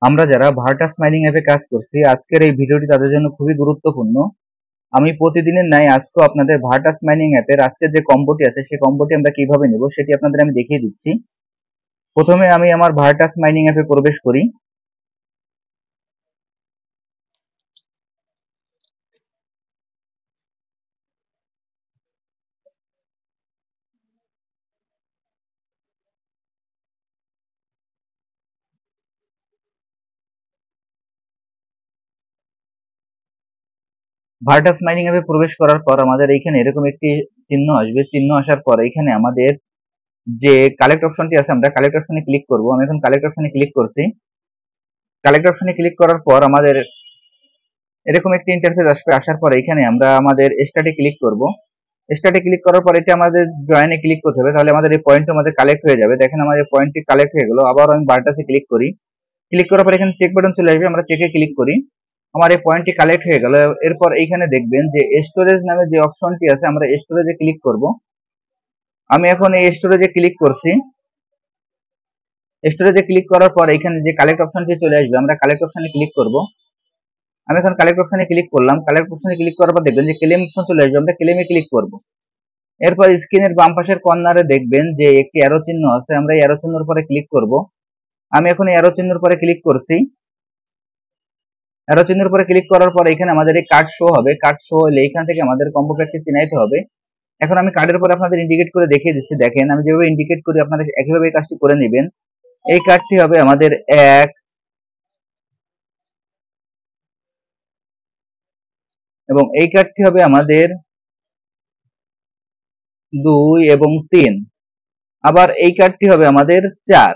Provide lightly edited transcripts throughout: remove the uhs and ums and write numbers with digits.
আমরা যারা Virtus mining অ্যাপে কাজ করছি, আজকের এই ভিডিওটি তাদের জন্য খুবই গুরুত্বপূর্ণ। আমি প্রতিদিনের ন্যায় আজকেও আপনাদের ভার্টাস মাইনিং অ্যাপের আজকের যে কম্বোটি আছে সেই কম্বোটি আমরা কিভাবে নেব সেটি আপনাদের আমি দেখিয়ে দিচ্ছি। প্রথমে আমি আমার ভার্টাস মাইনিং অ্যাপে প্রবেশ করি। ভার্টাস মাইনিং অ্যাপে প্রবেশ করার পর আমাদের এইখানে এরকম একটি চিহ্ন আসবে। চিহ্ন আসার পর এখানে আমাদের যে কালেক্ট অপশনটি আছে, আমরা কালেক্ট অপশনে ক্লিক করব। আমি এখন কালেক্ট অপশনে ক্লিক করছি। কালেক্ট অপশনে ক্লিক করার পর আমাদের এরকম একটি ইন্টারফেস আসবে। আসার পর এখানে আমরা আমাদের স্টার্টে ক্লিক করব। স্টার্টে ক্লিক করার পর এটা আমাদের জয়েনে ক্লিক করতে হবে, তাহলে আমাদের এই পয়েন্ট আমাদের কালেক্ট হয়ে যাবে। দেখেন আমাদের পয়েন্টটি কালেক্ট হয়ে গেল। আবার আমি ভার্টাসে ক্লিক করি। ক্লিক করার পর এখানে চেক বাটন চলে আসবে, আমরা চেকে ক্লিক করি। আমার এই পয়েন্টটি কালেক্ট হয়ে গেল। এরপর এইখানে দেখবেন যে স্টোরেজ নামে যে অপশনটি আছে, আমরা স্টোরেজে ক্লিক করব। আমি এখন এই স্টোরেজে ক্লিক করছি। স্টোরেজে ক্লিক করার পর এখানে যে কালেক্ট অপশনটি চলে আসবে, আমরা কালেক্ট অপশনে ক্লিক করব। আমি এখন কালেক্ট অপশনে ক্লিক করলাম। কালেক্ট অপশনে ক্লিক করার পর দেখবেন যে ক্লেম অপশন চলে আসবে, আমরা ক্লেমে ক্লিক করব। এরপর স্ক্রিনের বাম পাশের কর্নারে দেখবেন যে একটি অ্যারো চিহ্ন আছে, আমরা এই অ্যারো চিহ্নের উপরে ক্লিক করব। আমি এখন এই অ্যারো চিহ্নের উপরে ক্লিক করছি। অ্যারো চিহ্নের উপরে ক্লিক করার পর এখানে আমাদের এই কার্ড শো হবে। কার্ড শো হলে এখান থেকে আমাদের কম্বো প্যাকটি চিনাইতে হবে। এখন আমি কার্ডের উপরে আপনাদের ইন্ডিকেট করে দেখিয়ে দিচ্ছি। দেখেন আমি যেভাবে ইন্ডিকেট করি আপনারা একইভাবে এই কাজটি করে নেবেন। এই কার্ডটি হবে আমাদের 1 এবং এই কার্ডটি হবে আমাদের 2 এবং 3, আবার এই কার্ডটি হবে আমাদের 4।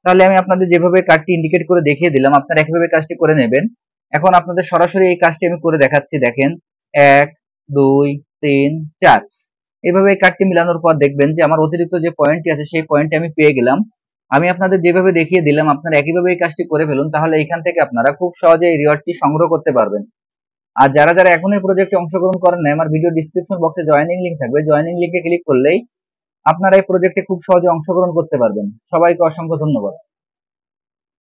তাহলে আমি আপনাদের যেভাবে কার্ডটি ইন্ডিকেট করে দেখিয়ে দিলাম, আপনারা একইভাবে কাজটি করে নেবেন। এখন আপনাদের সরাসরি এই কাজটি আমি করে দেখাচ্ছি। দেখেন 1 2 3 4, এইভাবে এই কার্ডটি মিলানোর পর দেখবেন যে আমার অতিরিক্ত যে পয়েন্টটি আছে সেই পয়েন্টটি আমি পেয়ে গেলাম। আমি আপনাদের যেভাবে দেখিয়ে দিলাম আপনারা একইভাবে এই কাজটি করে ফেলুন, তাহলে এখান থেকে আপনারা খুব সহজে এই রিওয়ার্ডটি সংগ্রহ করতে পারবেন। আর যারা যারা এখন এই প্রজেক্টে অংশগ্রহণ করেন না, আমার ভিডিও ডিসক্রিপশন বক্সে জয়েনিং লিংক থাকবে। জয়েনিং লিংকে ক্লিক করলেই আপনারা এই প্রজেক্টে খুব সহজে অংশগ্রহণ করতে পারবেন। সবাইকে অসংখ্য ধন্যবাদ।